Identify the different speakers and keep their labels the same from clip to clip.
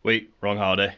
Speaker 1: Wait, wrong holiday.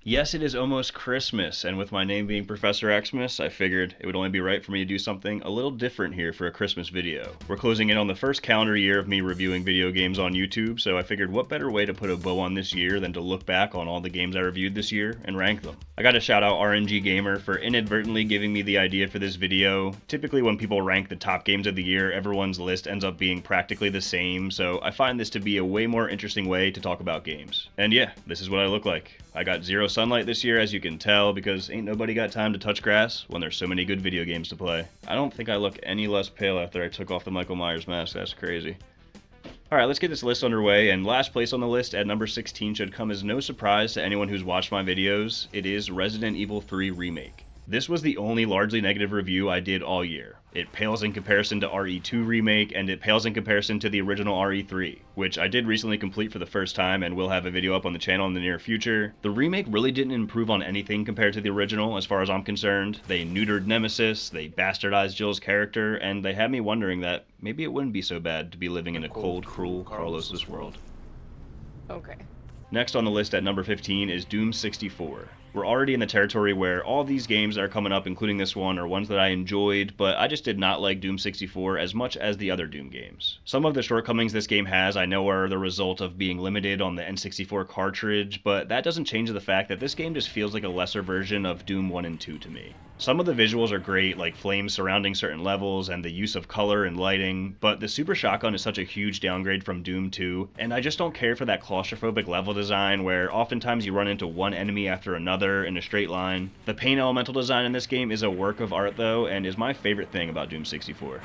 Speaker 1: Yes, it is almost Christmas, and with my name being Professor Xmas, I figured it would only be right for me to do something a little different here for a Christmas video. We're closing in on the first calendar year of me reviewing video games on YouTube, so I figured what better way to put a bow on this year than to look back on all the games I reviewed this year and rank them. I gotta shout out RNG Gamer for inadvertently giving me the idea for this video. Typically when people rank the top games of the year, everyone's list ends up being practically the same, so I find this to be a way more interesting way to talk about games. And yeah, this is what I look like. I got zero sunlight this year, as you can tell, because ain't nobody got time to touch grass when there's so many good video games to play. I don't think I look any less pale after I took off the Michael Myers mask, that's crazy. Alright, let's get this list underway, and last place on the list at number 16 should come as no surprise to anyone who's watched my videos. It is Resident Evil 3 Remake. This was the only largely negative review I did all year. It pales in comparison to RE2 Remake, and it pales in comparison to the original RE3, which I did recently complete for the first time and will have a video up on the channel in the near future. The remake really didn't improve on anything compared to the original as far as I'm concerned. They neutered Nemesis, they bastardized Jill's character, and they had me wondering that maybe it wouldn't be so bad to be living in a cold, cruel Carlos's world.
Speaker 2: Okay.
Speaker 1: Next on the list at number 15 is Doom 64. We're already in the territory where all these games that are coming up, including this one, are ones that I enjoyed, but I just did not like Doom 64 as much as the other Doom games. Some of the shortcomings this game has I know are the result of being limited on the N64 cartridge, but that doesn't change the fact that this game just feels like a lesser version of Doom 1 and 2 to me. Some of the visuals are great, like flames surrounding certain levels and the use of color and lighting, but the Super Shotgun is such a huge downgrade from Doom 2, and I just don't care for that claustrophobic level design where oftentimes you run into one enemy after another in a straight line. The paint elemental design in this game is a work of art though, and is my favorite thing about Doom 64.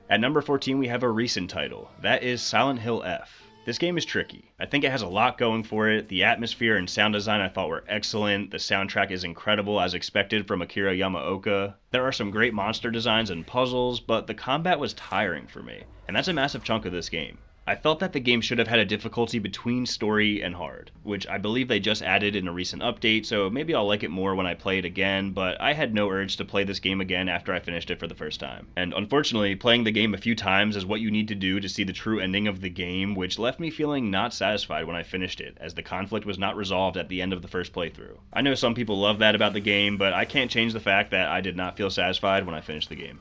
Speaker 1: At number 14 we have a recent title. That is Silent Hill F. This game is tricky. I think it has a lot going for it. The atmosphere and sound design I thought were excellent. The soundtrack is incredible as expected from Akira Yamaoka. There are some great monster designs and puzzles, but the combat was tiring for me, and that's a massive chunk of this game. I felt that the game should have had a difficulty between story and hard, which I believe they just added in a recent update, so maybe I'll like it more when I play it again, but I had no urge to play this game again after I finished it for the first time. And unfortunately, playing the game a few times is what you need to do to see the true ending of the game, which left me feeling not satisfied when I finished it, as the conflict was not resolved at the end of the first playthrough. I know some people love that about the game, but I can't change the fact that I did not feel satisfied when I finished the game.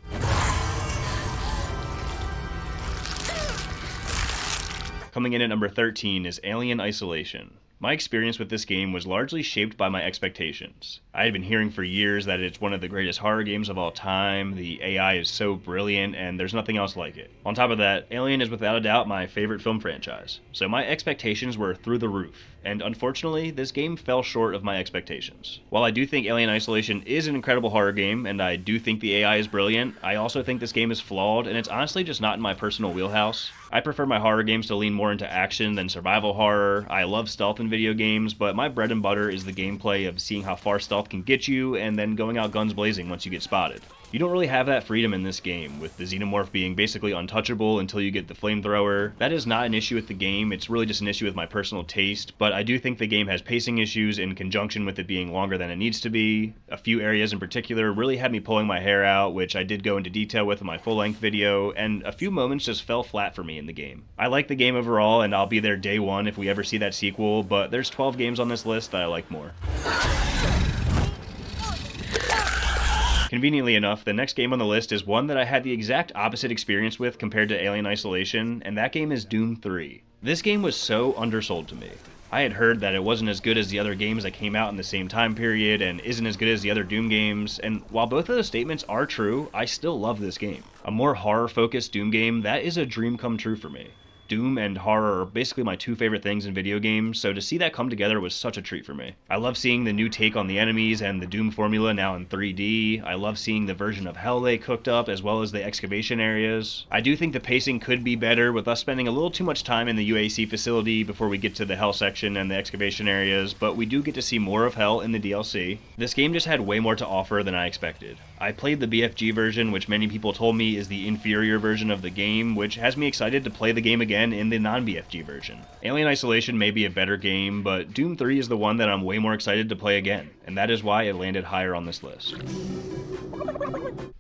Speaker 1: Coming in at number 13 is Alien Isolation. My experience with this game was largely shaped by my expectations. I had been hearing for years that it's one of the greatest horror games of all time, the AI is so brilliant, and there's nothing else like it. On top of that, Alien is without a doubt my favorite film franchise, so my expectations were through the roof, and unfortunately, this game fell short of my expectations. While I do think Alien Isolation is an incredible horror game, and I do think the AI is brilliant, I also think this game is flawed, and it's honestly just not in my personal wheelhouse. I prefer my horror games to lean more into action than survival horror. I love stealth in video games, but my bread and butter is the gameplay of seeing how far stealth can get you and then going out guns blazing once you get spotted. You don't really have that freedom in this game, with the Xenomorph being basically untouchable until you get the flamethrower. That is not an issue with the game, it's really just an issue with my personal taste, but I do think the game has pacing issues in conjunction with it being longer than it needs to be. A few areas in particular really had me pulling my hair out, which I did go into detail with in my full-length video, and a few moments just fell flat for me in the game. I like the game overall, and I'll be there day one if we ever see that sequel, but there's 12 games on this list that I like more. Conveniently enough, the next game on the list is one that I had the exact opposite experience with compared to Alien Isolation, and that game is Doom 3. This game was so undersold to me. I had heard that it wasn't as good as the other games that came out in the same time period, and isn't as good as the other Doom games, and while both of those statements are true, I still love this game. A more horror-focused Doom game, that is a dream come true for me. Doom and horror are basically my two favorite things in video games, so to see that come together was such a treat for me. I love seeing the new take on the enemies and the Doom formula now in 3D. I love seeing the version of hell they cooked up, as well as the excavation areas. I do think the pacing could be better, with us spending a little too much time in the UAC facility before we get to the hell section and the excavation areas, but we do get to see more of hell in the DLC. This game just had way more to offer than I expected. I played the BFG version, which many people told me is the inferior version of the game, which has me excited to play the game again in the non-BFG version. Alien Isolation may be a better game, but Doom 3 is the one that I'm way more excited to play again, and that is why it landed higher on this list.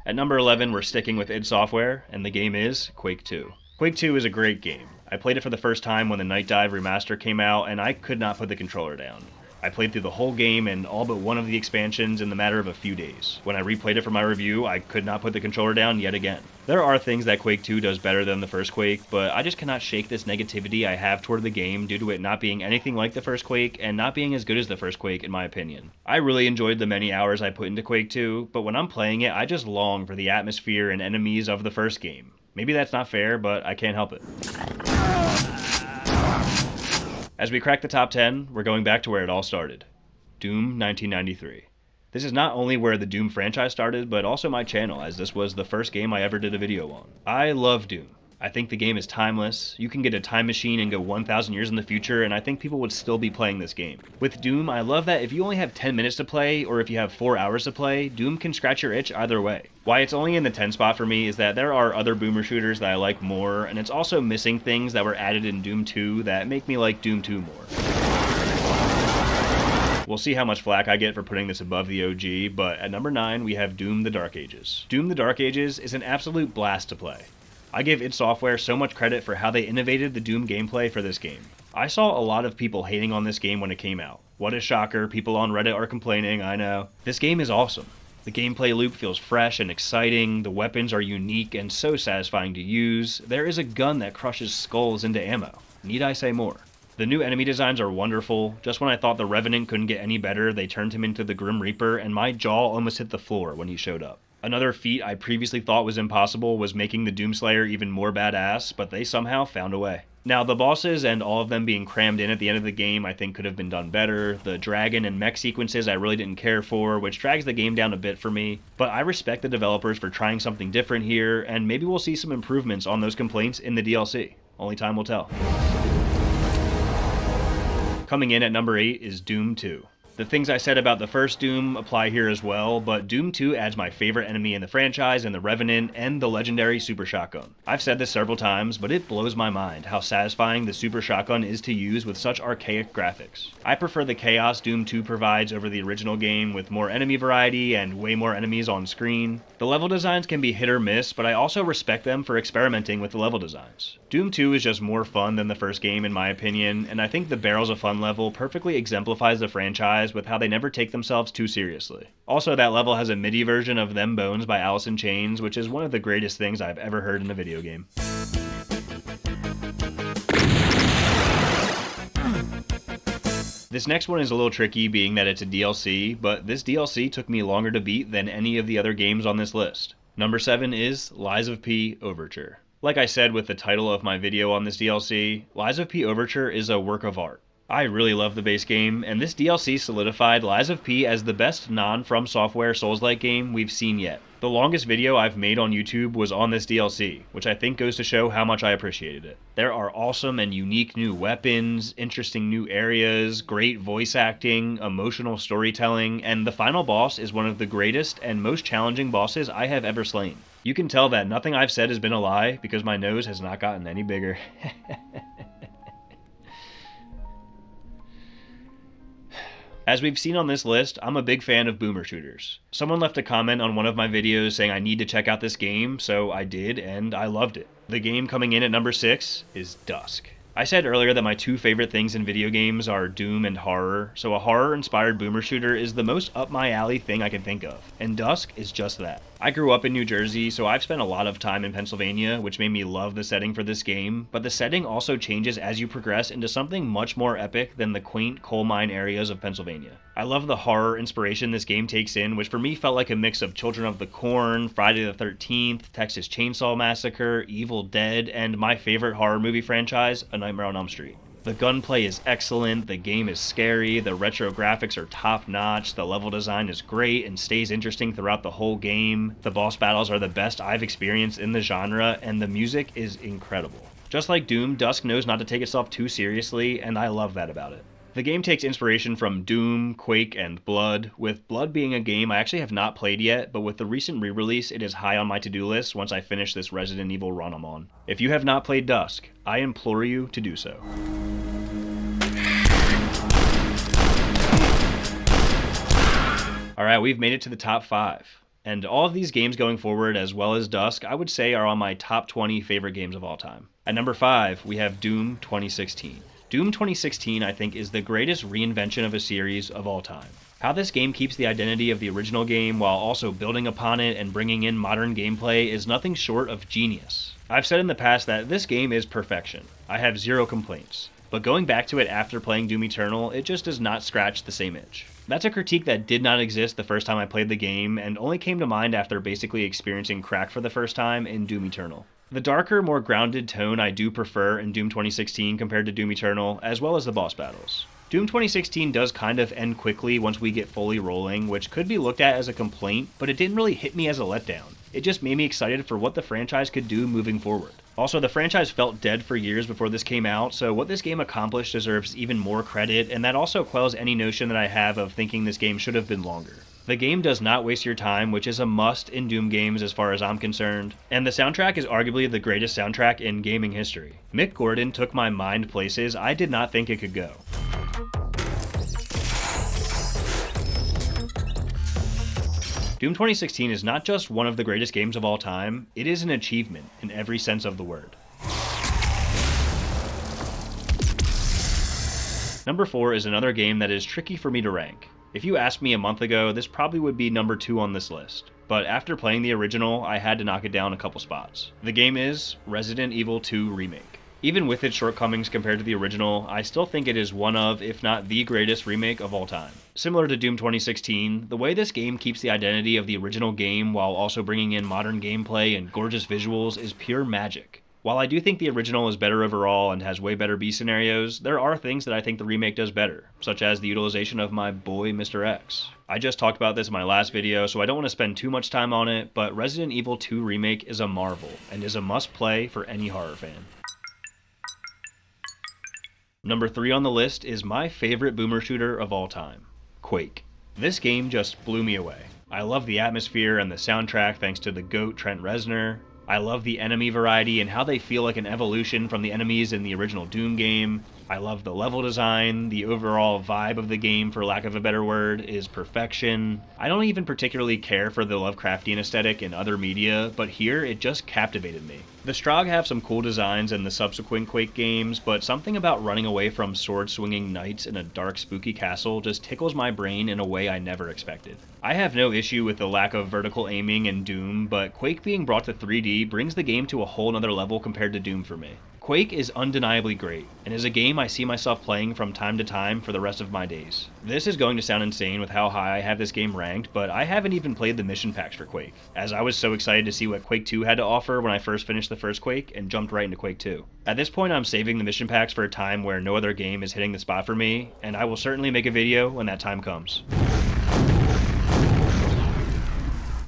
Speaker 1: At number 11, we're sticking with id Software, and the game is Quake 2. Quake 2 is a great game. I played it for the first time when the Night Dive remaster came out, and I could not put the controller down. I played through the whole game and all but one of the expansions in the matter of a few days. When I replayed it for my review, I could not put the controller down yet again. There are things that Quake 2 does better than the first Quake, but I just cannot shake this negativity I have toward the game due to it not being anything like the first Quake and not being as good as the first Quake in my opinion. I really enjoyed the many hours I put into Quake 2, but when I'm playing it, I just long for the atmosphere and enemies of the first game. Maybe that's not fair, but I can't help it. As we crack the top 10, we're going back to where it all started. Doom 1993. This is not only where the Doom franchise started, but also my channel, as this was the first game I ever did a video on. I love Doom. I think the game is timeless. You can get a time machine and go 1,000 years in the future, and I think people would still be playing this game. With Doom, I love that if you only have 10 minutes to play, or if you have 4 hours to play, Doom can scratch your itch either way. Why it's only in the 10 spot for me is that there are other boomer shooters that I like more, and it's also missing things that were added in Doom 2 that make me like Doom 2 more. We'll see how much flack I get for putting this above the OG, but at number 9 we have Doom the Dark Ages. Doom the Dark Ages is an absolute blast to play. I give id Software so much credit for how they innovated the Doom gameplay for this game. I saw a lot of people hating on this game when it came out. What a shocker, people on Reddit are complaining, I know. This game is awesome. The gameplay loop feels fresh and exciting, the weapons are unique and so satisfying to use, there is a gun that crushes skulls into ammo. Need I say more? The new enemy designs are wonderful. Just when I thought the Revenant couldn't get any better, they turned him into the Grim Reaper, and my jaw almost hit the floor when he showed up. Another feat I previously thought was impossible was making the Doomslayer even more badass, but they somehow found a way. Now, the bosses and all of them being crammed in at the end of the game I think could have been done better. The dragon and mech sequences I really didn't care for, which drags the game down a bit for me. But I respect the developers for trying something different here, and maybe we'll see some improvements on those complaints in the DLC. Only time will tell. Coming in at number 8 is Doom 2. The things I said about the first Doom apply here as well, but Doom 2 adds my favorite enemy in the franchise in the Revenant and the legendary Super Shotgun. I've said this several times, but it blows my mind how satisfying the Super Shotgun is to use with such archaic graphics. I prefer the chaos Doom 2 provides over the original game with more enemy variety and way more enemies on screen. The level designs can be hit or miss, but I also respect them for experimenting with the level designs. Doom 2 is just more fun than the first game in my opinion, and I think the Barrels of Fun level perfectly exemplifies the franchise with how they never take themselves too seriously. Also, that level has a MIDI version of Them Bones by Alice in Chains, which is one of the greatest things I've ever heard in a video game. This next one is a little tricky being that it's a DLC, but this DLC took me longer to beat than any of the other games on this list. Number 7 is Lies of P Overture. Like I said with the title of my video on this DLC, Lies of P Overture is a work of art. I really love the base game, and this DLC solidified Lies of P as the best non-From Software Souls-like game we've seen yet. The longest video I've made on YouTube was on this DLC, which I think goes to show how much I appreciated it. There are awesome and unique new weapons, interesting new areas, great voice acting, emotional storytelling, and the final boss is one of the greatest and most challenging bosses I have ever slain. You can tell that nothing I've said has been a lie because my nose has not gotten any bigger. As we've seen on this list, I'm a big fan of boomer shooters. Someone left a comment on one of my videos saying I need to check out this game, so I did, and I loved it. The game coming in at number 6 is Dusk. I said earlier that my two favorite things in video games are Doom and horror, so a horror-inspired boomer shooter is the most up-my-alley thing I can think of, and Dusk is just that. I grew up in New Jersey, so I've spent a lot of time in Pennsylvania, which made me love the setting for this game, but the setting also changes as you progress into something much more epic than the quaint coal mine areas of Pennsylvania. I love the horror inspiration this game takes in, which for me felt like a mix of Children of the Corn, Friday the 13th, Texas Chainsaw Massacre, Evil Dead, and my favorite horror movie franchise, A Nightmare on Elm Street. The gunplay is excellent, the game is scary, the retro graphics are top-notch, the level design is great and stays interesting throughout the whole game, the boss battles are the best I've experienced in the genre, and the music is incredible. Just like Doom, Dusk knows not to take itself too seriously, and I love that about it. The game takes inspiration from Doom, Quake, and Blood, with Blood being a game I actually have not played yet, but with the recent re-release it is high on my to-do list once I finish this Resident Evil run I'm on. If you have not played Dusk, I implore you to do so. Alright, we've made it to the top 5. And all of these games going forward, as well as Dusk, I would say are on my top 20 favorite games of all time. At number 5, we have Doom 2016. Doom 2016, I think, is the greatest reinvention of a series of all time. How this game keeps the identity of the original game while also building upon it and bringing in modern gameplay is nothing short of genius. I've said in the past that this game is perfection. I have zero complaints. But going back to it after playing Doom Eternal, it just does not scratch the same itch. That's a critique that did not exist the first time I played the game and only came to mind after basically experiencing crack for the first time in Doom Eternal. The darker, more grounded tone I do prefer in Doom 2016 compared to Doom Eternal, as well as the boss battles. Doom 2016 does kind of end quickly once we get fully rolling, which could be looked at as a complaint, but it didn't really hit me as a letdown. It just made me excited for what the franchise could do moving forward. Also, the franchise felt dead for years before this came out, so what this game accomplished deserves even more credit, and that also quells any notion that I have of thinking this game should have been longer. The game does not waste your time, which is a must in Doom games as far as I'm concerned, and the soundtrack is arguably the greatest soundtrack in gaming history. Mick Gordon took my mind places I did not think it could go. Doom 2016 is not just one of the greatest games of all time, it is an achievement in every sense of the word. Number 4 is another game that is tricky for me to rank. If you asked me a month ago, this probably would be number 2 on this list. But after playing the original, I had to knock it down a couple spots. The game is Resident Evil 2 Remake. Even with its shortcomings compared to the original, I still think it is one of, if not the greatest remake of all time. Similar to Doom 2016, the way this game keeps the identity of the original game while also bringing in modern gameplay and gorgeous visuals is pure magic. While I do think the original is better overall and has way better B scenarios, there are things that I think the remake does better, such as the utilization of my boy Mr. X. I just talked about this in my last video, so I don't want to spend too much time on it, but Resident Evil 2 Remake is a marvel, and is a must-play for any horror fan. Number 3 on the list is my favorite boomer shooter of all time, Quake. This game just blew me away. I love the atmosphere and the soundtrack thanks to the GOAT Trent Reznor. I love the enemy variety and how they feel like an evolution from the enemies in the original Doom game. I love the level design, the overall vibe of the game, for lack of a better word, is perfection. I don't even particularly care for the Lovecraftian aesthetic in other media, but here it just captivated me. The Strogg have some cool designs in the subsequent Quake games, but something about running away from sword-swinging knights in a dark, spooky castle just tickles my brain in a way I never expected. I have no issue with the lack of vertical aiming in Doom, but Quake being brought to 3D brings the game to a whole nother level compared to Doom for me. Quake is undeniably great, and is a game I see myself playing from time to time for the rest of my days. This is going to sound insane with how high I have this game ranked, but I haven't even played the mission packs for Quake, as I was so excited to see what Quake 2 had to offer when I first finished the first Quake and jumped right into Quake 2. At this point, I'm saving the mission packs for a time where no other game is hitting the spot for me, and I will certainly make a video when that time comes.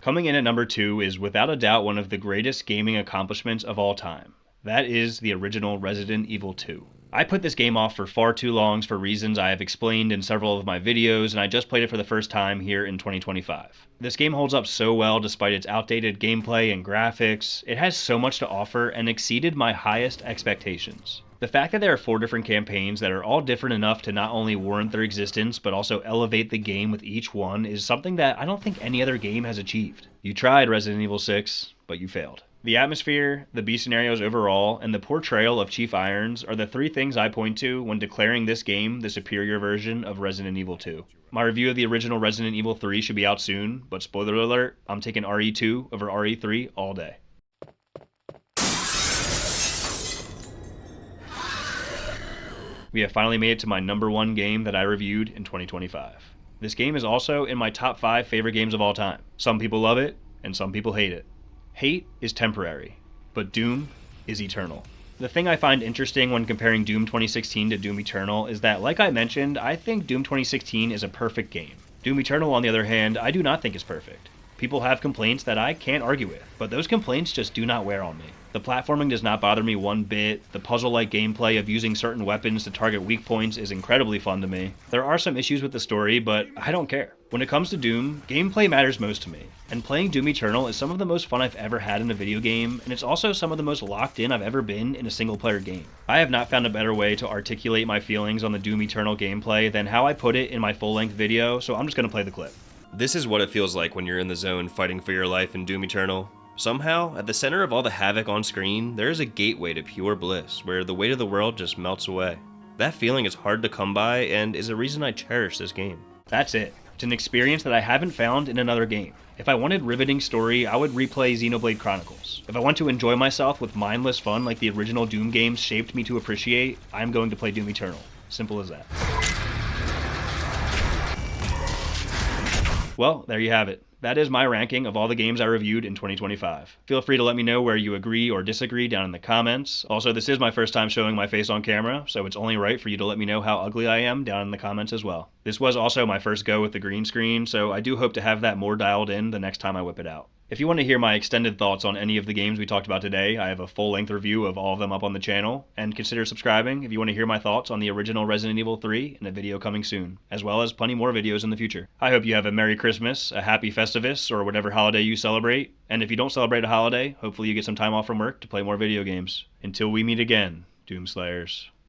Speaker 1: Coming in at number 2 is without a doubt one of the greatest gaming accomplishments of all time. That is the original Resident Evil 2. I put this game off for far too long for reasons I have explained in several of my videos, and I just played it for the first time here in 2025. This game holds up so well despite its outdated gameplay and graphics. It has so much to offer and exceeded my highest expectations. The fact that there are 4 different campaigns that are all different enough to not only warrant their existence but also elevate the game with each one is something that I don't think any other game has achieved. You tried Resident Evil 6, but you failed. The atmosphere, the B scenarios overall, and the portrayal of Chief Irons are the 3 things I point to when declaring this game the superior version of Resident Evil 2. My review of the original Resident Evil 3 should be out soon, but spoiler alert, I'm taking RE2 over RE3 all day. We have finally made it to my number 1 game that I reviewed in 2025. This game is also in my top 5 favorite games of all time. Some people love it, and some people hate it. Hate is temporary, but Doom is eternal. The thing I find interesting when comparing Doom 2016 to Doom Eternal is that, like I mentioned, I think Doom 2016 is a perfect game. Doom Eternal, on the other hand, I do not think is perfect. People have complaints that I can't argue with, but those complaints just do not wear on me. The platforming does not bother me one bit, the puzzle-like gameplay of using certain weapons to target weak points is incredibly fun to me. There are some issues with the story, but I don't care. When it comes to Doom, gameplay matters most to me, and playing Doom Eternal is some of the most fun I've ever had in a video game, and it's also some of the most locked in I've ever been in a single-player game. I have not found a better way to articulate my feelings on the Doom Eternal gameplay than how I put it in my full-length video, so I'm just going to play the clip.
Speaker 2: This is what it feels like when you're in the zone fighting for your life in Doom Eternal. Somehow, at the center of all the havoc on screen, there is a gateway to pure bliss, where the weight of the world just melts away. That feeling is hard to come by, and is a reason I cherish this game.
Speaker 1: That's it. It's an experience that I haven't found in another game. If I wanted riveting story, I would replay Xenoblade Chronicles. If I want to enjoy myself with mindless fun like the original Doom games shaped me to appreciate, I'm going to play Doom Eternal. Simple as that. Well, there you have it. That is my ranking of all the games I reviewed in 2025. Feel free to let me know where you agree or disagree down in the comments. Also, this is my first time showing my face on camera, so it's only right for you to let me know how ugly I am down in the comments as well. This was also my first go with the green screen, so I do hope to have that more dialed in the next time I whip it out. If you want to hear my extended thoughts on any of the games we talked about today, I have a full-length review of all of them up on the channel, and consider subscribing if you want to hear my thoughts on the original Resident Evil 3 in a video coming soon, as well as plenty more videos in the future. I hope you have a Merry Christmas, a Happy Festivus, or whatever holiday you celebrate, and if you don't celebrate a holiday, hopefully you get some time off from work to play more video games. Until we meet again, Doomslayers.